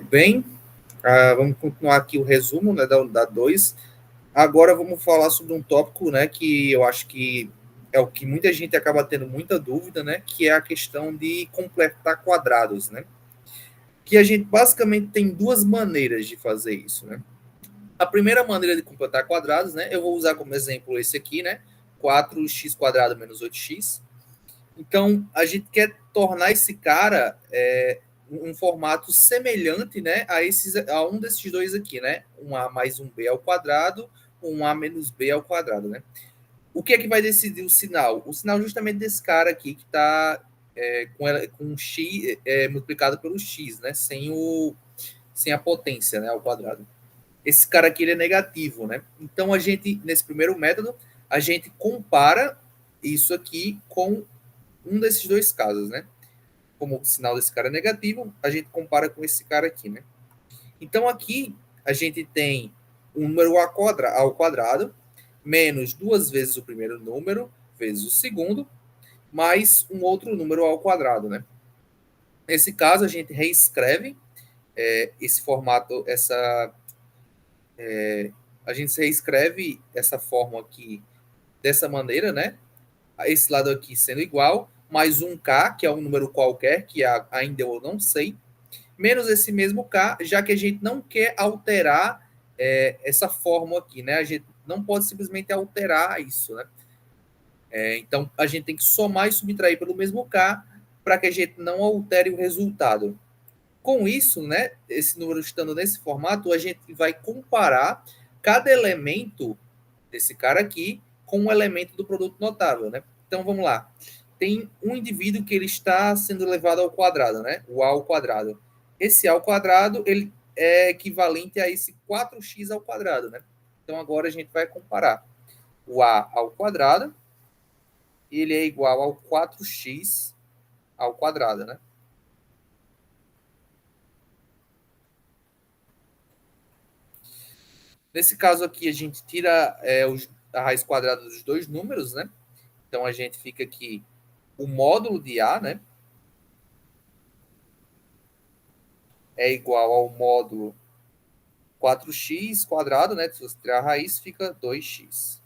Bem, vamos continuar aqui o resumo, né, da 2. Agora vamos falar sobre um tópico, né, que eu acho que é o que muita gente acaba tendo muita dúvida, né, que é a questão de completar quadrados, né? Que a gente basicamente tem duas maneiras de fazer isso, né? A primeira maneira de completar quadrados, né, eu vou usar como exemplo esse aqui, né, 4x² menos 8x. Então, a gente quer tornar esse cara um formato semelhante, né, a um desses dois aqui, né? Um A mais um B ao quadrado, um A menos B ao quadrado, né? O que é que vai decidir o sinal? O sinal justamente desse cara aqui, que está com x multiplicado pelo x, né? Sem a potência, né, ao quadrado. Esse cara aqui ele é negativo, né? Então, nesse primeiro método, a gente compara isso aqui com um desses dois casos, né? Como o sinal desse cara é negativo, a gente compara com esse cara aqui, né? Então aqui a gente tem um número ao quadrado menos duas vezes o primeiro número vezes o segundo mais um outro número ao quadrado, né? Nesse caso a gente reescreve esse formato, a gente reescreve essa forma aqui dessa maneira, né? Esse lado aqui sendo igual, mais um k, que é um número qualquer, que ainda eu não sei, menos esse mesmo k, já que a gente não quer alterar essa fórmula aqui, né? A gente não pode simplesmente alterar isso, né? Então, a gente tem que somar e subtrair pelo mesmo k para que a gente não altere o resultado. Com isso, né, esse número estando nesse formato, a gente vai comparar cada elemento desse cara aqui com um elemento do produto notável, né? Então, vamos lá. Tem um indivíduo que ele está sendo levado ao quadrado, né? O A ao quadrado. Esse A ao quadrado, ele é equivalente a esse 4x ao quadrado, né? Então, agora a gente vai comparar o A ao quadrado, ele é igual ao 4x ao quadrado, né? Nesse caso aqui, a gente tira a raiz quadrada dos dois números, né? Então, a gente fica aqui o módulo de A, né? É igual ao módulo 4x², né? Se você tirar a raiz, fica 2x.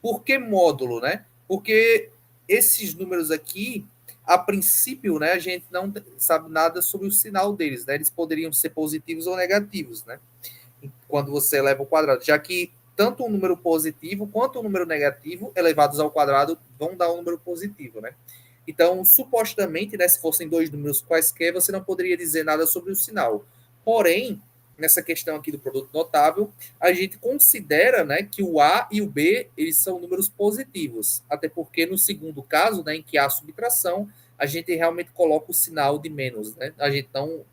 Por que módulo, né? Porque esses números aqui, a princípio, né, a gente não sabe nada sobre o sinal deles, né? Eles poderiam ser positivos ou negativos, né? Quando você eleva ao quadrado, já que tanto um número positivo quanto um número negativo elevados ao quadrado vão dar um número positivo, né? Então, supostamente, né, se fossem dois números quaisquer, você não poderia dizer nada sobre o sinal. Porém, nessa questão aqui do produto notável, a gente considera, né, que o A e o B eles são números positivos, até porque no segundo caso, né, em que há subtração, a gente realmente coloca o sinal de menos, né? A gente não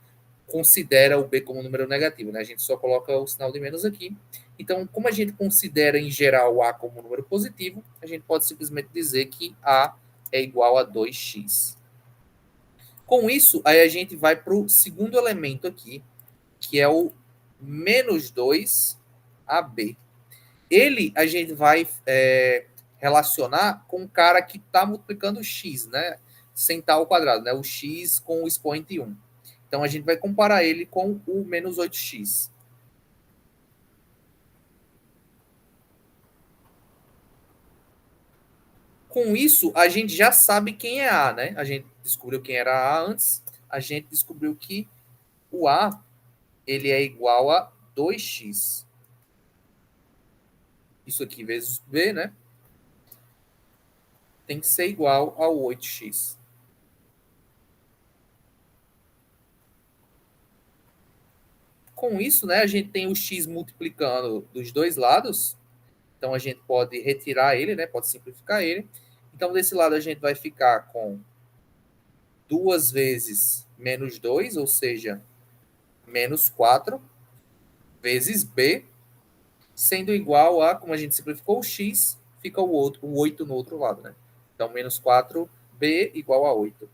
considera o B como um número negativo, né? A gente só coloca o sinal de menos aqui. Então, como a gente considera em geral o A como um número positivo, a gente pode simplesmente dizer que A é igual a 2x. Com isso, aí a gente vai para o segundo elemento aqui, que é o menos 2AB. Ele a gente vai relacionar com o cara que está multiplicando o x, né? Sem estar ao quadrado, né? O x com o expoente 1. Então, a gente vai comparar ele com o menos 8x. Com isso, a gente já sabe quem é A, né? A gente descobriu quem era A antes. A gente descobriu que o A ele é igual a 2x. Isso aqui vezes B, né? Tem que ser igual a 8x. Com isso, né, a gente tem o x multiplicando dos dois lados. Então, a gente pode retirar ele, né? Pode simplificar ele. Então, desse lado, a gente vai ficar com 2 vezes menos 2, ou seja, menos 4, vezes B, sendo igual a, como a gente simplificou o x, fica o 8 no outro lado, né? Então, menos 4b igual a 8.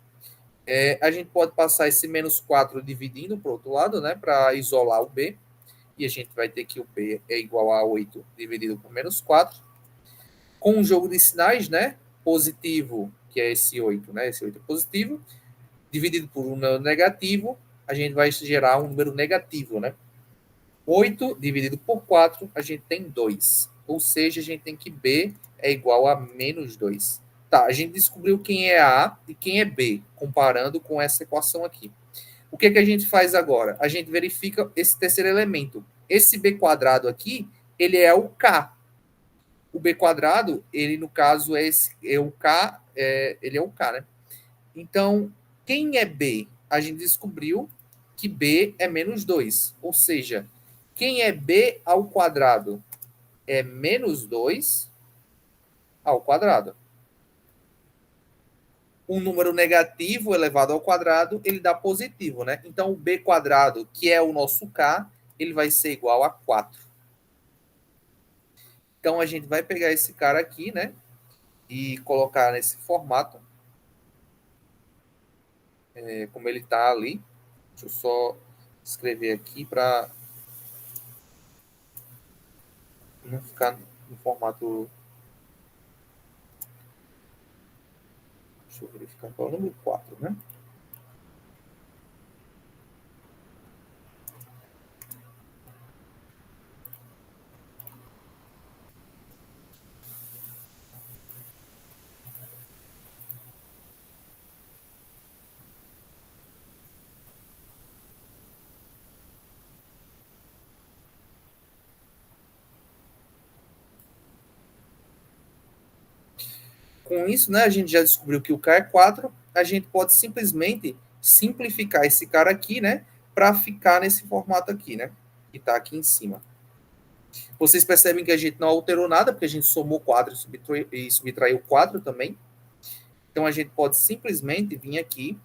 A gente pode passar esse menos 4 dividindo para o outro lado, né? Para isolar o b. E a gente vai ter que o b é igual a 8 dividido por menos 4. Com um jogo de sinais, né? Positivo, que é esse 8, né? Esse 8 é positivo, dividido por um negativo, a gente vai gerar um número negativo, né? 8 dividido por 4, a gente tem 2. Ou seja, a gente tem que B é igual a menos 2. Tá, a gente descobriu quem é A e quem é B, comparando com essa equação aqui. O que, que a gente faz agora? A gente verifica esse terceiro elemento. Esse B quadrado aqui, ele é o K. O B quadrado, ele no caso é o K, ele é o K, né? Então, quem é B? A gente descobriu que B é menos 2. Ou seja, quem é B ao quadrado é menos 2 ao quadrado. Um número negativo elevado ao quadrado, ele dá positivo, né? Então, o B quadrado, que é o nosso K, ele vai ser igual a 4. Então, a gente vai pegar esse cara aqui, né? E colocar nesse formato, como ele está ali. Deixa eu só escrever aqui para não ficar no formato. Deixa eu verificar qual é o número 4, né? Com isso, né, a gente já descobriu que o K é 4, a gente pode simplesmente simplificar esse cara aqui, né, para ficar nesse formato aqui, né, que está aqui em cima. Vocês percebem que a gente não alterou nada, porque a gente somou 4 e subtraiu 4 também. Então, a gente pode simplesmente vir aqui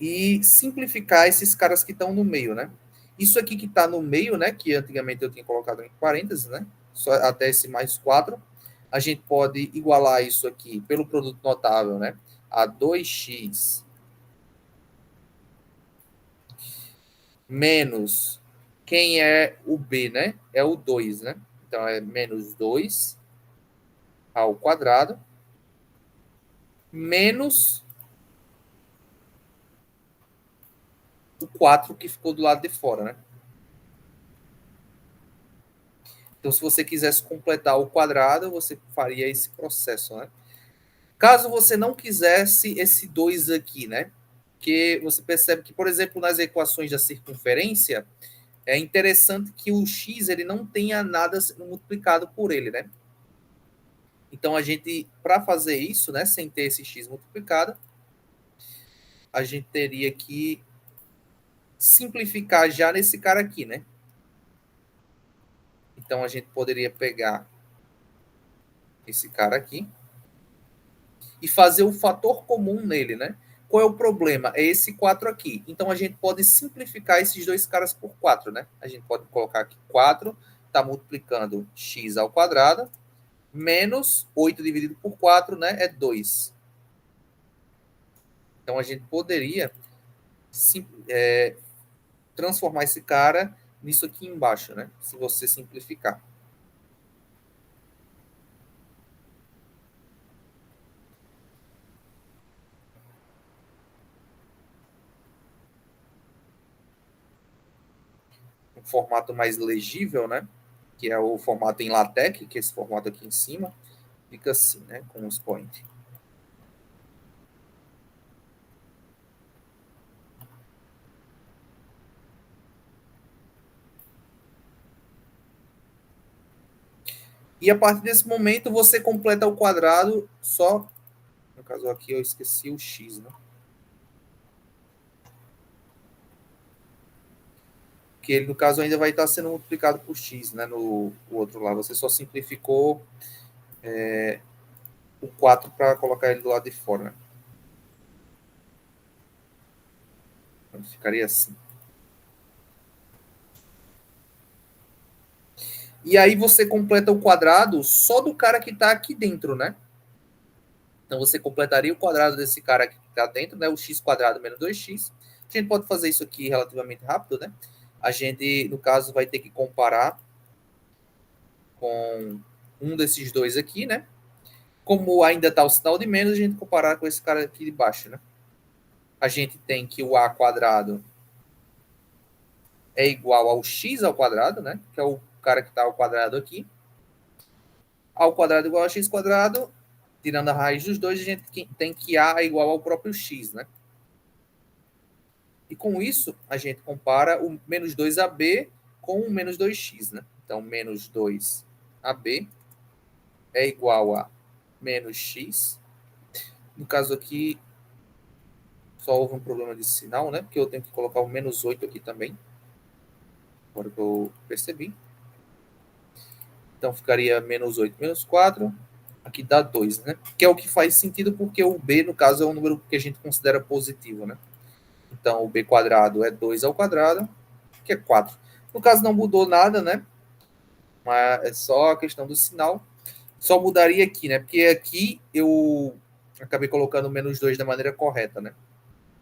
e simplificar esses caras que estão no meio, né? Isso aqui que está no meio, né, que antigamente eu tinha colocado em parênteses, né, só até esse mais 4, a gente pode igualar isso aqui pelo produto notável, né, a 2x menos quem é o b, né, é o 2, né, então é menos 2 ao quadrado menos o 4 que ficou do lado de fora, né. Então, se você quisesse completar o quadrado, você faria esse processo, né? Caso você não quisesse esse 2 aqui, né? Que você percebe que, por exemplo, nas equações da circunferência, é interessante que o x ele não tenha nada sendo multiplicado por ele, né? Então, a gente, para fazer isso, né, sem ter esse x multiplicado, a gente teria que simplificar já nesse cara aqui, né? Então, a gente poderia pegar esse cara aqui e fazer o fator comum nele, né? Qual é o problema? É esse 4 aqui. Então, a gente pode simplificar esses dois caras por 4, né? A gente pode colocar aqui 4, está multiplicando x ao quadrado, menos 8 dividido por 4, né? É 2. Então, a gente poderia transformar esse cara nisso aqui embaixo, né? Se você simplificar. Um formato mais legível, né? Que é o formato em LaTeX, que é esse formato aqui em cima. Fica assim, né? Com os point. E a partir desse momento você completa o quadrado só. No caso aqui eu esqueci o x, né? Que ele, no caso, ainda vai estar sendo multiplicado por x, né? No outro lá. Você só simplificou o 4 para colocar ele do lado de fora, né? Então ficaria assim. E aí você completa o quadrado só do cara que está aqui dentro, né? Então você completaria o quadrado desse cara que está dentro, né? O x quadrado menos 2x. A gente pode fazer isso aqui relativamente rápido, né? A gente, no caso, vai ter que comparar com um desses dois aqui, né? Como ainda está o sinal de menos, a gente comparar com esse cara aqui de baixo, né? a gente tem que o a quadrado é igual ao x ao quadrado, né? Que é o cara que está ao quadrado aqui. Ao quadrado igual a x quadrado, tirando a raiz dos dois, a gente tem que a é igual ao próprio x, né? E com isso, a gente compara o menos 2ab com o menos 2x, né? Então, menos 2ab é igual a menos x. No caso aqui, só houve um problema de sinal, né? Porque eu tenho que colocar o menos 8 aqui também. Agora que eu percebi. Então, ficaria menos 8 menos 4. Aqui dá 2, né? Que é o que faz sentido porque o b, no caso, é um número que a gente considera positivo, né? Então, o b quadrado é 2 ao quadrado, que é 4. No caso, não mudou nada, né? Mas é só a questão do sinal. Só mudaria aqui, né? Porque aqui eu acabei colocando menos 2 da maneira correta, né?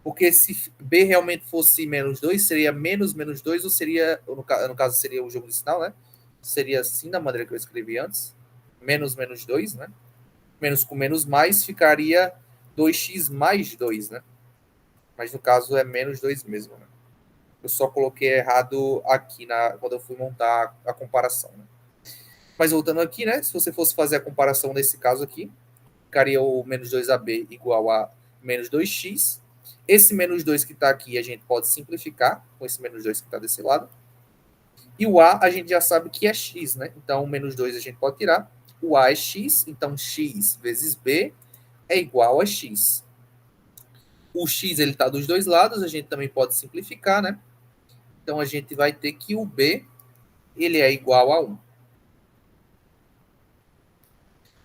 Porque se b realmente fosse menos 2, seria menos menos 2, ou seria, no caso, seria o jogo de sinal, né? Seria assim da maneira que eu escrevi antes. Menos menos 2, né? Menos com menos mais ficaria 2x mais 2, né? Mas no caso é menos 2 mesmo, né? Eu só coloquei errado aqui quando eu fui montar a comparação, né? Mas voltando aqui, né? Se você fosse fazer a comparação nesse caso aqui, ficaria o menos 2ab igual a menos 2x. Esse menos 2 que está aqui a gente pode simplificar com esse menos 2 que está desse lado. E o a gente já sabe que é x, né? Então, o menos 2 a gente pode tirar. O a é x, então x vezes b é igual a x. O x ele está dos dois lados, a gente também pode simplificar, né? Então, a gente vai ter que o b ele é igual a 1.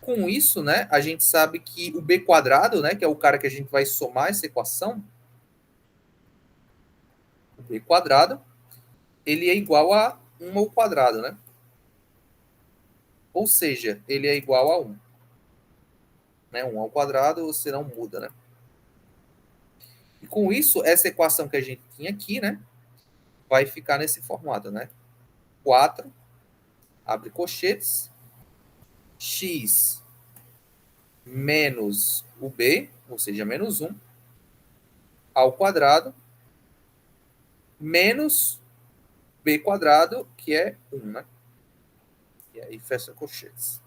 Com isso, né, a gente sabe que o b quadrado, né, que é o cara que a gente vai somar essa equação, o b quadrado, ele é igual a 1 ao quadrado, né? Ou seja, ele é igual a 1. Né? 1 ao quadrado você não muda, né? E com isso, essa equação que a gente tinha aqui, né, vai ficar nesse formato, né? 4, abre colchetes, x menos o b, ou seja, menos 1, ao quadrado, menos b quadrado, que é 1, né? E aí fecha colchetes.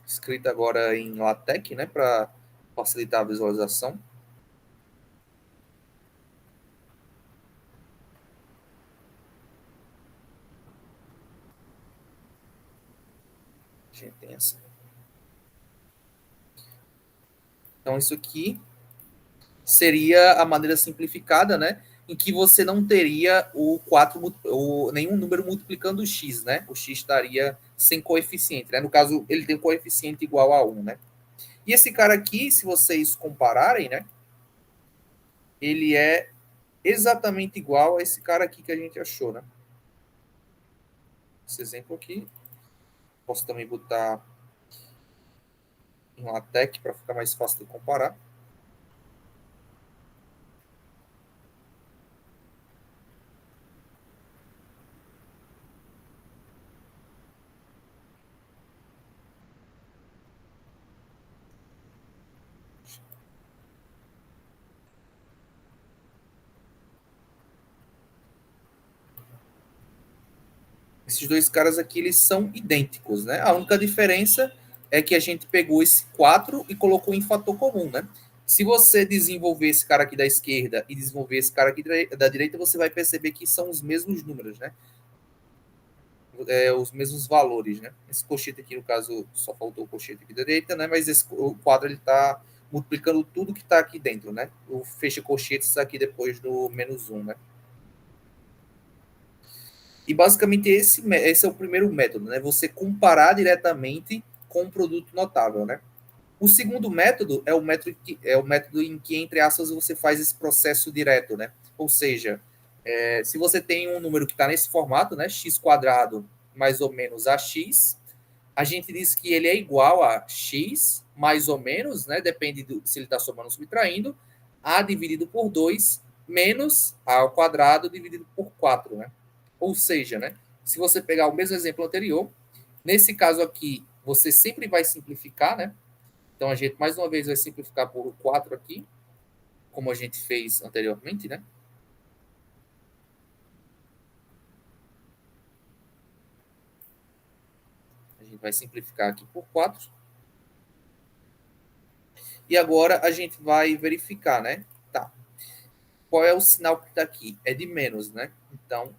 Escrita agora em LaTeX, né, para facilitar a visualização. A gente tem essa. Então, isso aqui seria a maneira simplificada, né? Em que você não teria o 4, nenhum número multiplicando o x, né? O x estaria sem coeficiente, né? No caso, ele tem um coeficiente igual a 1, né? E esse cara aqui, se vocês compararem, né? Ele é exatamente igual a esse cara aqui que a gente achou, né? Esse exemplo aqui. Posso também botar em LaTeX para ficar mais fácil de comparar. Esses dois caras aqui, eles são idênticos, né? A única diferença é que a gente pegou esse 4 e colocou em fator comum, né? Se você desenvolver esse cara aqui da esquerda e desenvolver esse cara aqui da direita, você vai perceber que são os mesmos números, né? Os mesmos valores, né? Esse cochete aqui, no caso, só faltou o cochete aqui da direita, né? Mas o quadro, ele tá multiplicando tudo que está aqui dentro, né? O fecha colchetes aqui depois do menos 1, né? E basicamente esse é o primeiro método, né? Você comparar diretamente com um produto notável, né? O segundo método é o método em que, entre aspas, você faz esse processo direto, né? Ou seja, se você tem um número que está nesse formato, né? X quadrado mais ou menos a x, a gente diz que ele é igual a x mais ou menos, né? Depende se ele está somando ou subtraindo, a dividido por 2 menos a ao quadrado dividido por 4, né? Ou seja, né? Se você pegar o mesmo exemplo anterior, nesse caso aqui, você sempre vai simplificar, né? Então, a gente, mais uma vez, vai simplificar por 4 aqui, como a gente fez anteriormente, né? A gente vai simplificar aqui por 4. E agora a gente vai verificar, né? Tá. Qual é o sinal que está aqui? É de menos, né? Então,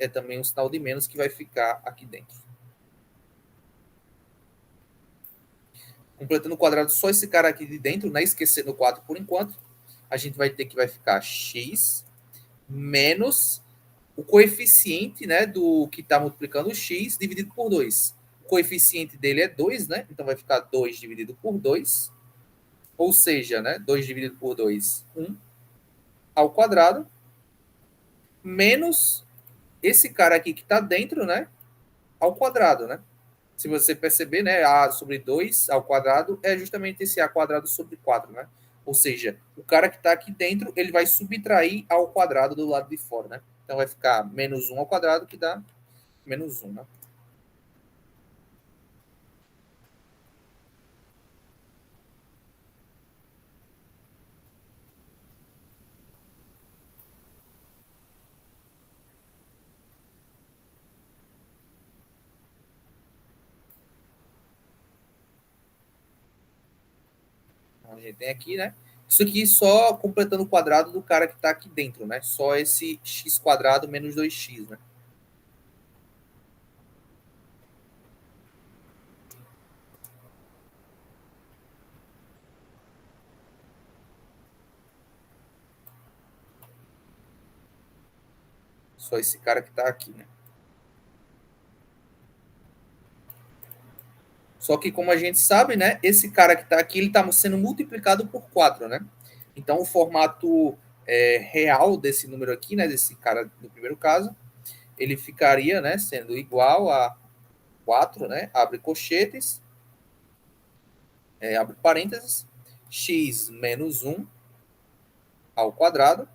é também um sinal de menos que vai ficar aqui dentro. Completando o quadrado, só esse cara aqui de dentro, né? Esquecendo o 4 por enquanto. A gente vai ter que vai ficar x menos o coeficiente, né, do que está multiplicando o x dividido por 2. O coeficiente dele é 2, né? Então vai ficar 2 dividido por 2, ou seja, né, 2 dividido por 2, 1 ao quadrado, menos esse cara aqui que está dentro, né, ao quadrado, né? Se você perceber, né, a sobre 2 ao quadrado é justamente esse a quadrado sobre 4, né? Ou seja, o cara que está aqui dentro, ele vai subtrair ao quadrado do lado de fora, né? Então vai ficar menos 1 ao quadrado, que dá menos 1, né? Então, a gente tem aqui, né? Isso aqui só completando o quadrado do cara que está aqui dentro, né? Só esse x quadrado menos 2x, né? Só esse cara que está aqui, né? Só que, como a gente sabe, né? Esse cara que está aqui, ele está sendo multiplicado por 4, né? Então, o formato real desse número aqui, né? Desse cara no primeiro caso, ele ficaria, né? Sendo igual a 4, né? Abre colchetes, abre parênteses, x menos 1 ao quadrado,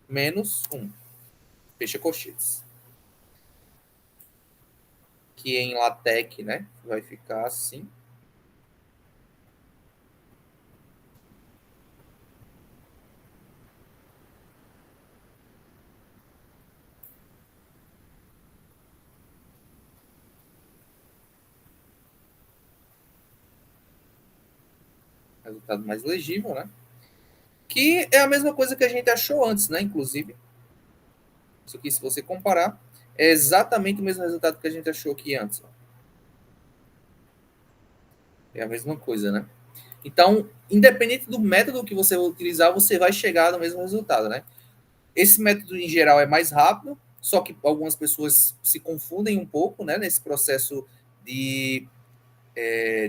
menos 1, fecha colchetes. Que em LaTeX, né, vai ficar assim. Resultado mais legível, né? Que é a mesma coisa que a gente achou antes, né? Inclusive, isso aqui, se você comparar, é exatamente o mesmo resultado que a gente achou aqui antes. É a mesma coisa, né? Então, independente do método que você vai utilizar, você vai chegar no mesmo resultado, né? Esse método, em geral, é mais rápido, só que algumas pessoas se confundem um pouco, né? Nesse processo de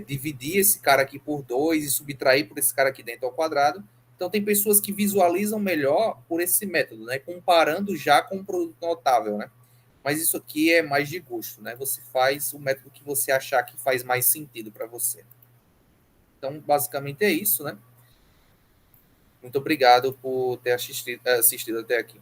dividir esse cara aqui por 2 e subtrair por esse cara aqui dentro ao quadrado. Então, tem pessoas que visualizam melhor por esse método, né? Comparando já com um produto notável, né? Mas isso aqui é mais de gosto, né? Você faz o método que você achar que faz mais sentido para você. Então, basicamente é isso, né? Muito obrigado por ter assistido até aqui.